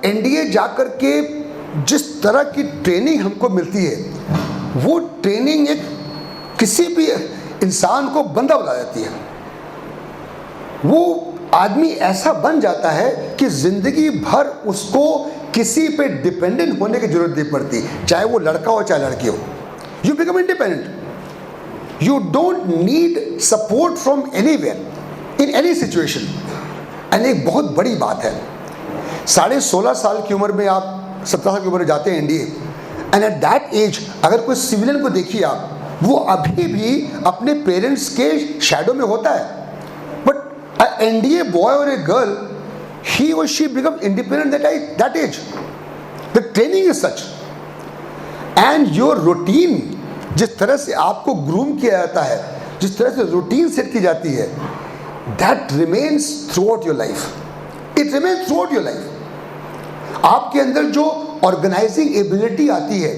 NDA जाकर के जिस तरह की ट्रेनिंग हमको मिलती है, वो ट्रेनिंग एक किसी भी इंसान को बंदा बना देती है। वो आदमी ऐसा बन जाता है कि जिंदगी भर उसको किसी पे डिपेंडेंट होने की जरूरत नहीं पड़ती, चाहे वो लड़का हो चाहे लड़की हो। You become independent. You don't need support from anywhere in any situation. And एक बहुत बड़ी बात है, 16.5 साल की उम्र में आप 17 साल की उम्र में जाते हैं NDA, and at that age अगर कोई सिविलियन को देखिए आप, वो अभी भी अपने पेरेंट्स के शैडो में होता है। बट अ एनडीए बॉय और a girl, he or she become independent that age. The training is such, and your routine, जिस तरह से आपको ग्रूम किया जाता है, जिस तरह से रूटीन सेट की जाती है, that remains throughout your life. It remains throughout your life. आपके अंदर जो ऑर्गेनाइजिंग एबिलिटी आती है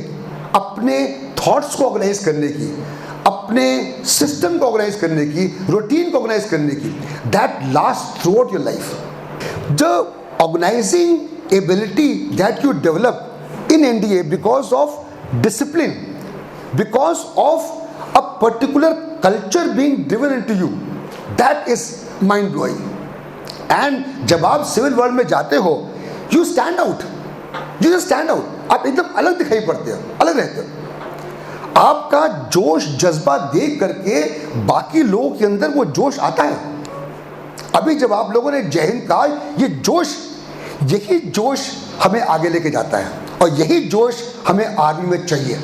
अपने थॉट्स को ऑर्गेनाइज करने की, अपने सिस्टम को ऑर्गेनाइज करने की, रूटीन को ऑर्गेनाइज करने की, that last through out your life. The organizing ability that you develop in NDA because of discipline, because of a particular culture being driven into you, that is mind blowing. And जब आप civil world में जाते हो, you stand out. You just stand out. आप एकदम अलग दिखाई पड़ते हो, अलग रहते हो. आपका जोश जज्बा देख करके बाकी लोगों के अंदर वो जोश आता है. अभी जब आप लोगों ने जय हिंद कहा, ये जोश, यही जोश हमें आगे लेके जाता है और यही जोश हमें आर्मी में चाहिए.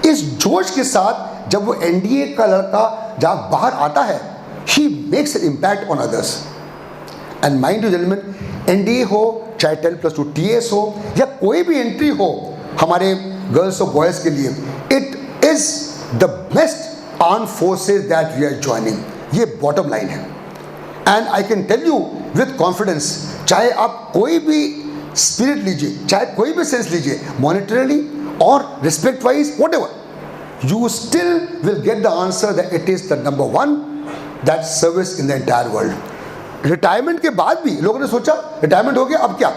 इस जोश के साथ जब वो एनडीए का लड़का जहाँ बाहर आता है, he makes an impact on others. And mind you gentleman, NDA हो चाहे 10+2 टीएस हो या कोई भी एंट्री हो हमारे गर्ल्स और बॉयज़ के लिए, it is the best armed forces that we are joining. ये बॉटम लाइन है. And I can tell you with confidence, चाहे आप कोई भी स्पिरिट लीजिए, चाहे कोई भी सेंस लीजिए, मॉनिटरली और respect wise, what ever, you still will get the answer that it is the number 1 that service in the entire world. Retirement के बाद भी लोगों ने सोचा रिटायरमेंट हो गया, अब क्या,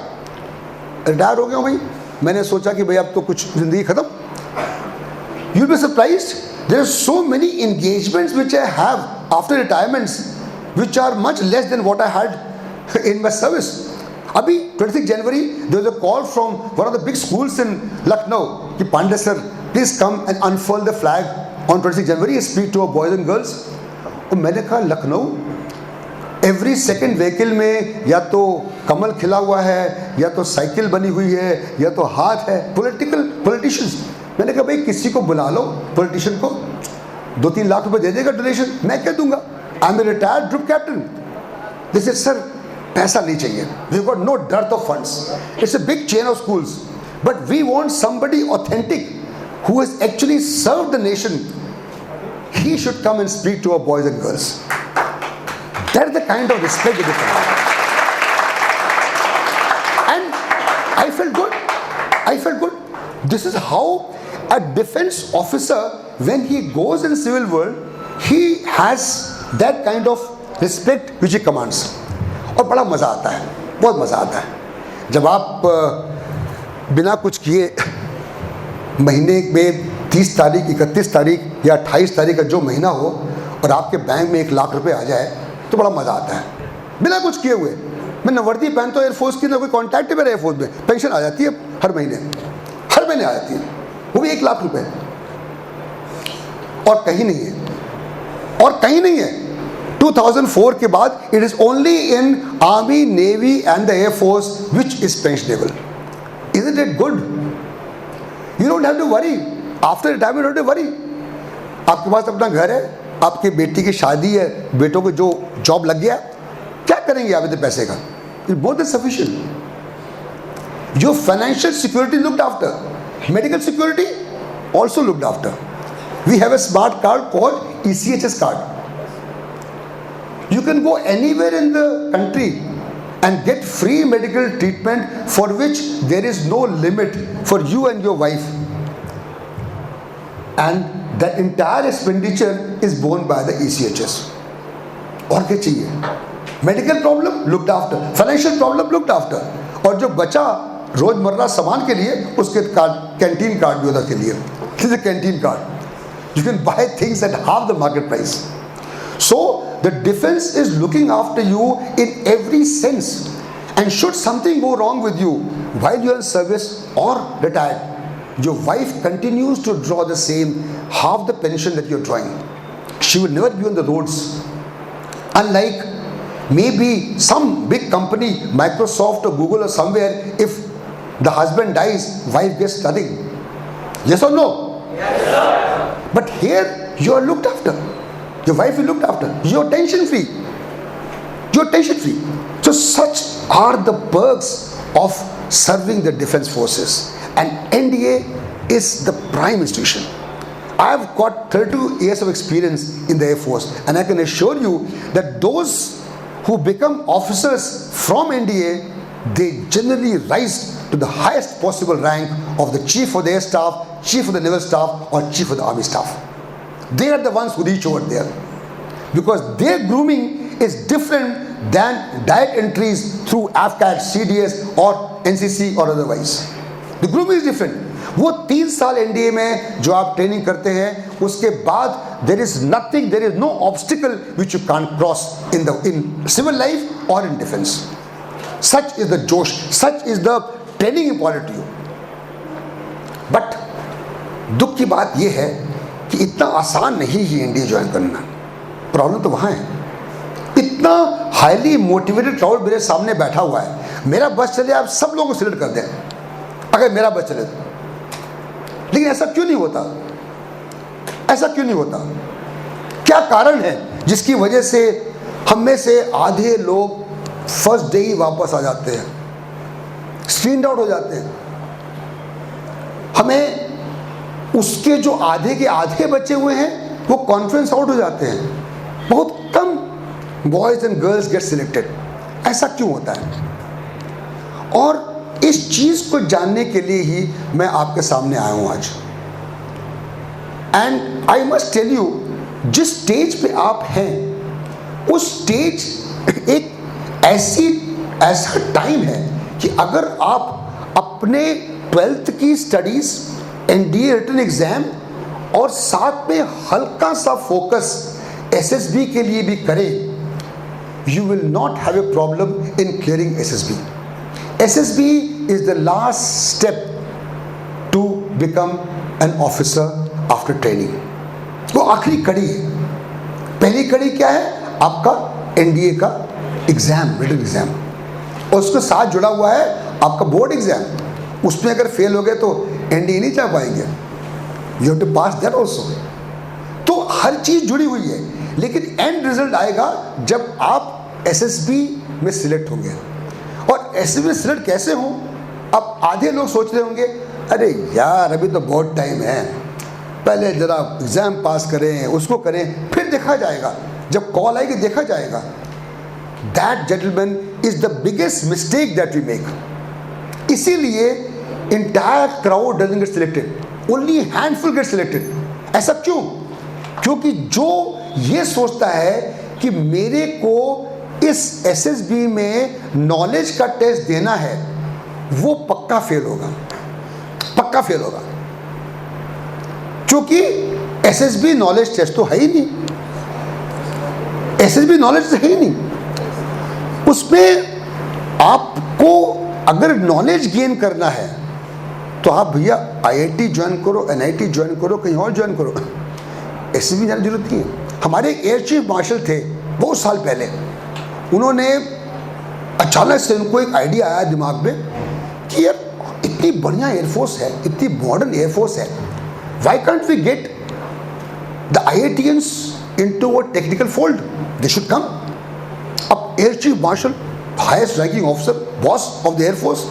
रिटायर हो गया भाई, मैंने सोचा कि भाई अब तो कुछ जिंदगी खत्म. You will be surprised, there are so many engagements which I have after retirements which are much less than what I had in my service. अभी 26 January there was a call from one of the big schools in Lucknow कि Pandey sir please come and unfurl the flag on 26 January and speak to our boys and girls. और मैंने कहा Lucknow, every second vehicle में या तो कमल खिला हुआ है, या तो साइकिल बनी हुई है, या तो हाथ है, politicians. मैंने कहा भाई किसी को बुला लो, politician को 2-3 लाख रुपए दे देगा डोनेशन, मैं क्या दूंगा, I am a retired group captain. They said, sir, पैसा नहीं चाहिए. We've got no dearth of funds. It's a big chain of schools. But we want somebody authentic who has actually served the nation. He should come and speak to our boys and girls. That is the kind of respect that they have. And I felt good. I felt good. This is how a defense officer, when he goes in the civil world, he has that kind of respect which he commands. और बड़ा मज़ा आता है, बहुत मज़ा आता है जब आप बिना कुछ किए महीने में 30 तारीख, 31 तारीख या 28 तारीख का जो महीना हो और आपके बैंक में 1 लाख रुपए आ जाए, तो बड़ा मज़ा आता है बिना कुछ किए हुए. मैं नवर्दी पहनता हूँ एयरफोर्स की, ना कोई कॉन्टैक्ट है मेरा एयरफोर्स में, पेंशन आ जाती है हर महीने आ जाती है, वो भी 1 लाख रुपए, और कहीं नहीं है. 2004 के बाद it is only in army, navy and the air force which is pensionable. Isn't it good? You don't have to worry after retirement. Don't worry. आपके पास अपना घर है, आपकी बेटी की शादी है, बेटों को जो जॉब लग गया, क्या करेंगे आप इतने पैसे का? It more than sufficient. Your financial security looked after, medical security also looked after. We have a smart card called ECHS card. You can go anywhere in the country and get free medical treatment for which there is no limit for you and your wife. And the entire expenditure is borne by the ECHS. और क्या चाहिए? Medical problem looked after, financial problem looked after. और जो बचा रोजमर्रा सामान के लिए उसके कार्ड, कैंटीन कार्ड भी होता के लिए, this is canteen card, you can buy things at half the market price. So the defense is looking after you in every sense, and should something go wrong with you while you are in service or retired, your wife continues to draw the same half the pension that you are drawing. She will never be on the roads. Unlike maybe some big company, Microsoft or Google or somewhere, if the husband dies, wife gets nothing. Yes or no? Yes, sir. But here you are looked after. Your wife is looked after. You're tension free. You're tension free. So such are the perks of serving the defense forces. And NDA is the prime institution. I've got 32 years of experience in the Air Force, and I can assure you that those who become officers from NDA, they generally rise to the highest possible rank of the Chief of the Air Staff, Chief of the Naval Staff, or Chief of the Army Staff. They are the ones who reach over there, because their grooming is different than diet entries through AFCAT, CDS or NCC or otherwise. The grooming is different. वो 3 साल NDA में जो आप training करते हैं, उसके बाद there is nothing, there is no obstacle which you can't cross in civil life or in defense. Such is the josh, such is the training imparted to you. But दुख की बात यह है कि इतना आसान नहीं है NDA ज्वाइन करना. प्रॉब्लम तो वहाँ है. इतना हाईली मोटिवेटेड क्राउड मेरे सामने बैठा हुआ है. मेरा बस चले, आप सब लोगों को सिलेक्ट कर दें अगर मेरा बस चले तो. लेकिन ऐसा क्यों नहीं होता? ऐसा क्यों नहीं होता? क्या कारण है जिसकी वजह से हम में से आधे लोग फर्स्ट डे ही वापस आ जाते हैं, स्क्रीन आउट हो जाते हैं? हमें उसके जो आधे के आधे बचे हुए हैं वो कॉन्फ्रेंस आउट हो जाते हैं. बहुत कम boys and girls get selected. ऐसा क्यों होता है? और इस चीज को जानने के लिए ही मैं आपके सामने आया हूं आज. And I must tell you, जिस स्टेज पे आप हैं उस स्टेज एक ऐसा टाइम है कि अगर आप अपने 12th की स्टडीज, NDA रिटन एग्जाम और साथ में हल्का सा फोकस SSB के लिए भी करें, you will not have a problem in clearing SSB. SSB is the last step to become an officer after training. वो आखिरी कड़ी है. पहली कड़ी क्या है? आपका NDA का एग्जाम, रिटन एग्जाम, और उसके साथ जुड़ा हुआ है आपका बोर्ड एग्जाम. उसमें अगर फेल हो गए तो NDA नहीं जा पाएंगे. You have to pass that also. तो हर चीज जुड़ी हुई है. लेकिन एंड रिजल्ट आएगा जब आप SSB में सिलेक्ट होंगे. और SSB में सिलेक्ट कैसे हो? अब आधे लोग सोच रहे होंगे, अरे यार अभी तो बहुत टाइम है, पहले जरा एग्जाम पास करें, उसको करें, फिर देखा जाएगा, जब कॉल आएगी देखा जाएगा. That gentleman is the biggest mistake that we make. इसीलिए entire crowd doesn't get selected, only handful get selected. ऐसा क्यों? क्योंकि जो ये सोचता है कि मेरे को इस SSB में नॉलेज का टेस्ट देना है, वो पक्का फेल होगा, पक्का फेल होगा. क्योंकि SSB नॉलेज टेस्ट तो है ही नहीं. SSB नॉलेज है ही नहीं. उसमें आपको अगर नॉलेज गेन करना है तो आप भैया IIT ज्वाइन करो, NIT ज्वाइन करो, कहीं और ज्वाइन करो. SSB जाने की जरूरत नहीं है. हमारे एयर चीफ मार्शल थे बहुत साल पहले, उन्होंने अचानक से उनको एक आइडिया आया दिमाग में कि यार इतनी बढ़िया एयरफोर्स है, इतनी मॉडर्न एयरफोर्स है, why can't we get the IITians into a technical fold, they should come. अब air chief marshal, highest ranking officer, boss of the air force,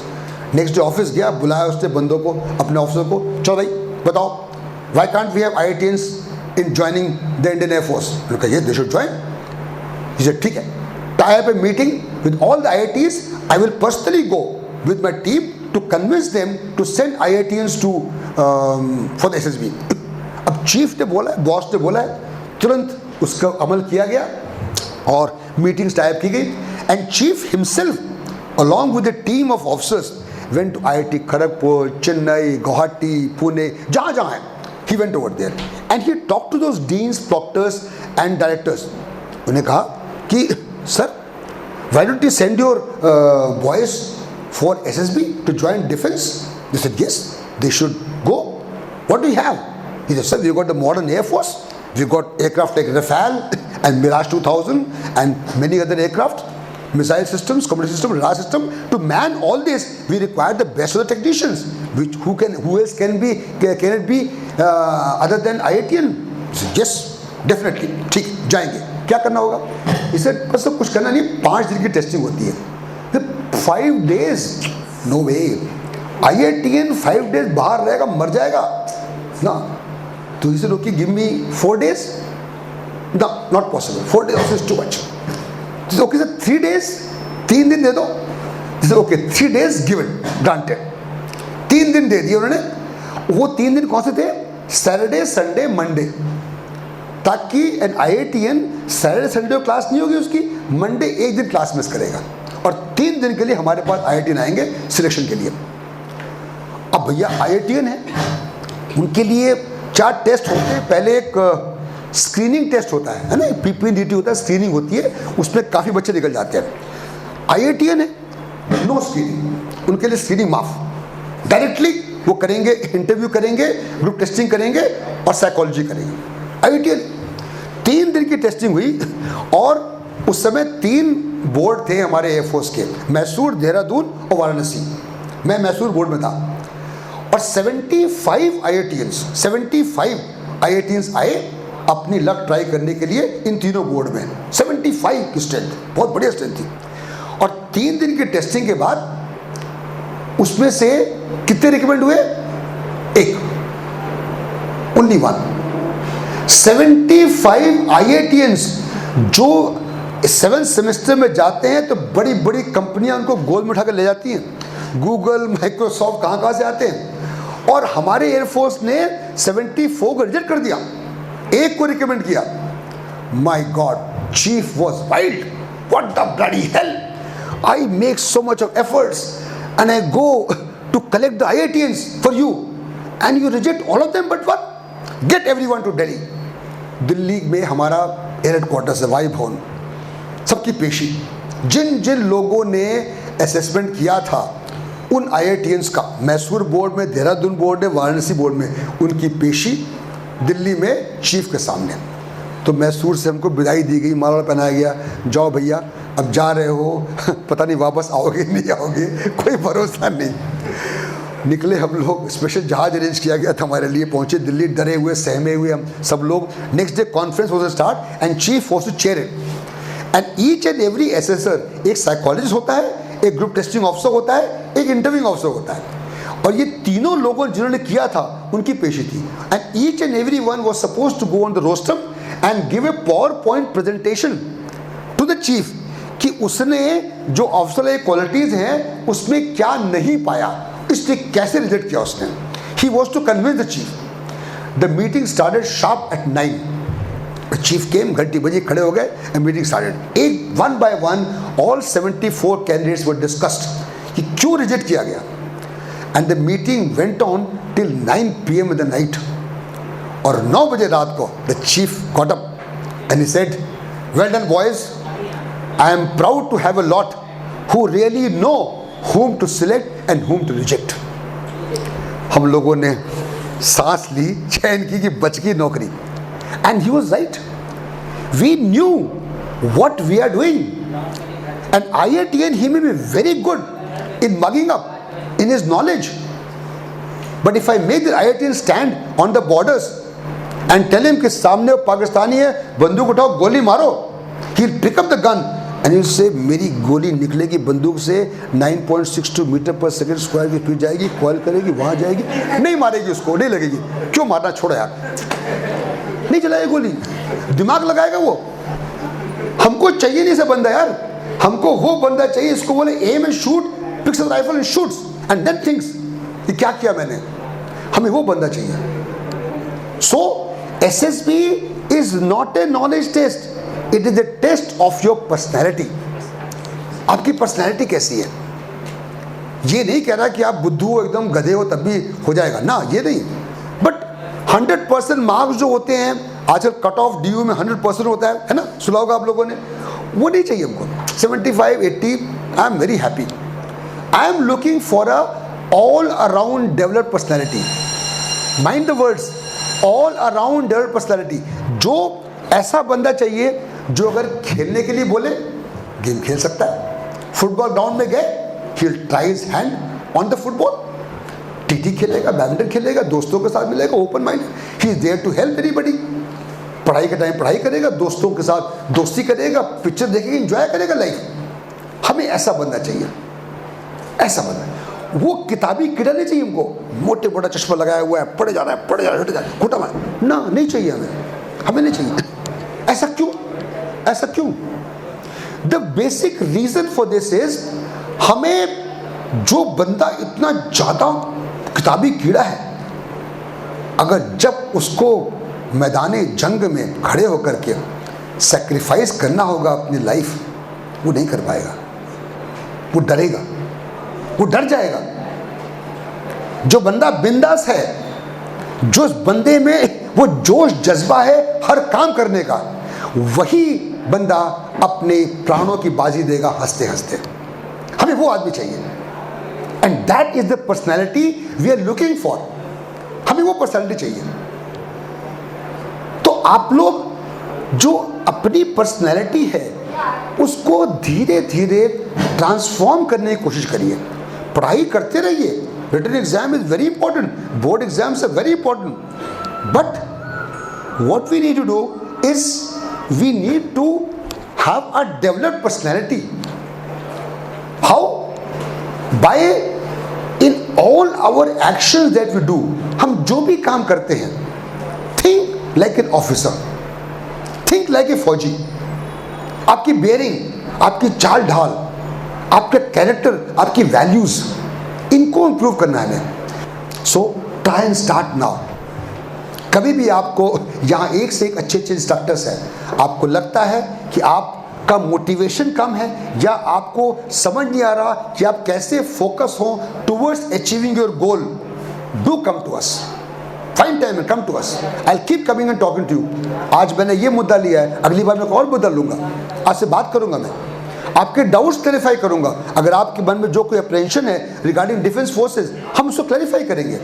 next day office गया, बुलाया उसने बंदों को, अपने ऑफिसर को, चलो भाई बताओ, why can't we have IITians in joining the Indian Air Force? Look, yes, they should join. He said, ठीक है, tie up a meeting with all the IITs. I will personally go with my team to convince them to send IITians to for the SSB. अब chief ने बोला है, boss ने बोला है, तुरंत उसका अमल किया गया और मीटिंग्स टाइप की गई. And chief himself along with a team of officers went to IIT Kharagpur, Chennai, Guwahati, Pune, जहाँ जहाँ है, he went over there and he talked to those deans, proctors and directors. उन्हें कहा कि sir, why don't you send your boys for SSB to join defense? They said yes, they should go. What do you have? He said, sir, we've got the modern Air Force, we've got aircraft like Rafale and Mirage 2000 and many other aircraft, missile systems, communication system, radar system. To man all this, we require the best of the technicians. Who else can it be other than IITian? He said, yes, definitely. ठीक, जाएंगे. क्या करना होगा? He said, बस कुछ करना नहीं, 5 दिन की टेस्टिंग होती है. 5 days, no way. IITian 5 days बाहर रहेगा, मर जाएगा. ना. तो he said, okay, give me 4 days. No, not possible. 4 days also is too much. He said, okay, sir, 3 days. 3 दिन दे दो. He said, okay, 3 days given, granted. 3 दिन दे दिए उन्होंने. वो 3 दिन कौन से थे? Saturday, Sunday, Monday. ताकि an IITian Saturday Sunday class नहीं होगी उसकी, मंडे एक दिन क्लास मिस करेगा और 3 दिन के लिए हमारे पास IITian आएंगे सिलेक्शन के लिए. अब भैया IITian है, उनके लिए 4 टेस्ट होते हैं. पहले एक स्क्रीनिंग टेस्ट होता है ना, PPNDT होता है, स्क्रीनिंग होती है, उसमें काफ़ी बच्चे निकल जाते हैं. IITian है, नो स्क्रीनिंग, उनके लिए स्क्रीनिंग माफ. डायरेक्टली वो करेंगे, इंटरव्यू करेंगे, ग्रुप टेस्टिंग करेंगे और साइकोलॉजी करेंगे. IITian 3 दिन की टेस्टिंग हुई और उस समय 3 बोर्ड थे हमारे एयरफोर्स के, मैसूर, देहरादून और वाराणसी. मैं मैसूर बोर्ड में था और 75 IITians आए अपनी लक ट्राई करने के लिए इन तीनों बोर्ड में. 75 की स्ट्रेंथ, बहुत बढ़िया स्ट्रेंथ थी. और 3 दिन की टेस्टिंग के बाद उसमें से कितने रिकमेंड हुए? 1, only 1. 75 IITians जो 7th सेमेस्टर में जाते हैं तो बड़ी बड़ी कंपनियां उनको गोद में उठा कर ले जाती हैं. गूगल, माइक्रोसॉफ्ट कहाँ से आते हैं. और हमारे एयरफोर्स ने 74 को रिजेक्ट कर दिया, 1 को रिकमेंड किया. My God, chief was wild. What the bloody hell, I make so much of efforts and I go to collect the IITians for you and you reject all of them, but what? Get everyone to Delhi. Delhi में हमारा air headquarters है, वायु भवन. सबकी पेशी, जिन जिन लोगों ने assessment किया था उन IITians का, मैसूर बोर्ड में, देहरादून बोर्ड में, वाराणसी बोर्ड में, उनकी पेशी दिल्ली में चीफ के सामने. तो मैसूर से हमको विदाई दी गई, माला पहनाया गया, जाओ भैया अब जा रहे हो, पता नहीं वापस आओगे नहीं आओगे, कोई भरोसा नहीं. निकले हम लोग, स्पेशल जहाज अरेंज किया गया था हमारे लिए, पहुंचे दिल्ली, डरे हुए, सहमे हुए हम सब लोग. Next day conference was start and chief was to chair it. And each and every assessor, एक साइकोलॉजिस्ट होता है, एक ग्रुप टेस्टिंग ऑफिसर होता है, एक इंटरव्यूइंग ऑफिसर होता है. और ये तीनों लोगों जिन्होंने किया था उनकी पेशी थी. And each and every one was suppose to go on the roster and give a PowerPoint presentation to the chief कि उसने जो ऑफिसर क्वालिटीज हैं उसमें क्या नहीं पाया, इसलिए कैसे रिजेक्ट किया उसने. He was to convince the chief. The meeting started sharp at 9. Chief came, घंटी बजी, खड़े हो गए एंड मीटिंग स्टार्टेड. एक 1 by 1 all 74 candidates were discussed कि क्यों रिजेक्ट किया गया. And the meeting went on till 9 PM in the night. और 9 बजे रात को the chief got up and he said, well done boys, I am proud to have a lot who really know whom to select and whom to reject. हम लोगों ने सांस ली, चैन की कि बच गई नौकरी. And he was right. We knew what we are doing. And IITian, he may be very good in mugging up, in his knowledge. But if I make the IITian stand on the borders and tell him कि सामने वो पाकिस्तानी है, बंदूक उठाओ, गोली मारो, he'll pick up the gun. And you say, मेरी गोली निकलेगी बंदूक से 9.62 मीटर पर सेकेंड स्क्वायर की स्पीड जाएगी, कॉल करेगी, वहाँ जाएगी, नहीं मारेगी उसको, नहीं लगेगी. क्यों मारना, छोड़ो यार, नहीं चलाएगी गोली, दिमाग लगाएगा वो. हमको चाहिए नहीं से बंदा यार, हमको वो बंदा चाहिए इसको बोले aim and shoot, picks the rifle and shoots and then thinks कि क्या किया मैंने. हमें वो बंदा चाहिए. So SSB is not a knowledge test, it is the test of your personality. आपकी पर्सनैलिटी कैसी है, ये नहीं कह रहा कि आप बुद्धू हो, एकदम गधे हो तब भी हो जाएगा ना, ये नहीं। बट 100% मार्क्स जो होते हैं आजकल, कट ऑफ DU में 100% होता है ना, सुना होगा आप लोगों ने, वो नहीं चाहिए हमको। 75, 80, I am very happy. I am looking for a all around developed personality. Mind the words, all around developed personality. जो ऐसा बंदा चाहिए जो अगर खेलने के लिए बोले गेम खेल सकता है। फुटबॉल ग्राउंड में गए, he will try his hand on the football, TT खेलेगा, बैडमिंटन खेलेगा, दोस्तों के साथ मिलेगा, open mind, he is there to help anybody. पढ़ाई के टाइम पढ़ाई करेगा, दोस्तों के साथ दोस्ती करेगा, पिक्चर देखेगा, एंजॉय करेगा लाइफ। हमें ऐसा बंदा चाहिए, ऐसा बंदा। वो किताबी कीड़ा नहीं चाहिए हमको, मोटे मोटा चश्मा लगाया हुआ है, पढ़े जा रहा है, पढ़े जा रहा है, हटे जा रहा है, घुटा मार ना, नहीं चाहिए हमें नहीं चाहिए। ऐसा क्यों, ऐसा क्यों? The basic reason for this is, हमें जो बंदा इतना ज्यादा किताबी कीड़ा है, अगर जब उसको मैदाने जंग में खड़े होकर के सेक्रीफाइस करना होगा अपनी लाइफ, वो नहीं कर पाएगा, वो डरेगा, वो डर जाएगा। जो बंदा बिंदास है, जो उस बंदे में वो जोश जज्बा है हर काम करने का, वही बंदा अपने प्राणों की बाजी देगा हंसते हंसते। हमें वो आदमी चाहिए, and that is the personality we are looking for. हमें वो पर्सनैलिटी चाहिए। तो आप लोग जो अपनी पर्सनैलिटी है उसको धीरे धीरे ट्रांसफॉर्म करने की कोशिश करिए। पढ़ाई करते रहिए, written exam is very important, board exams are very important, but what we need to do is we need to have a developed personality. How? By in all our actions that we do, हम जो भी काम करते हैं, think like an officer, think like a फौजी। आपकी bearing, आपकी चाल ढाल, आपके कैरेक्टर, आपकी वैल्यूज, इनको इंप्रूव करना है हमें। So try and start now. कभी भी आपको यहाँ एक से एक अच्छे अच्छे इंस्ट्रक्टर्स हैं, आपको लगता है कि आपका मोटिवेशन कम है या आपको समझ नहीं आ रहा कि आप कैसे फोकस हो towards achieving your goal, do come to us, find time and come to us. I will keep coming and talking to you. आज मैंने ये मुद्दा लिया है, अगली बार मैं और मुद्दा लूंगा, आज से बात करूंगा, मैं आपके डाउट्स क्लैरिफाई करूंगा। अगर आपके मन में जो कोई अप्रेंशन है रिगार्डिंग डिफेंस फोर्सेज, हम उसको क्लैरिफाई करेंगे,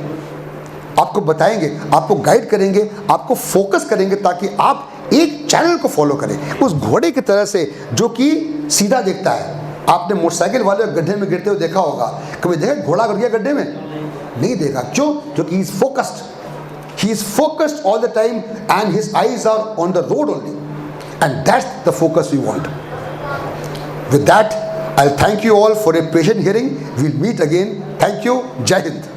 आपको बताएंगे, आपको गाइड करेंगे, आपको फोकस करेंगे, ताकि आप एक चैनल को फॉलो करें उस घोड़े की तरह से जो कि सीधा देखता है। आपने मोटरसाइकिल वाले गड्ढे में गिरते हुए देखा होगा, कभी देखा घोड़ा गिर गया गड्ढे में? नहीं देखा। क्यों? क्योंकि he is focused, he is focused all the time and his eyes are on the road only, and that's the focus we want. With that, I'll thank you all for a patient hearing. We'll meet again. Thank you. Jai Hind.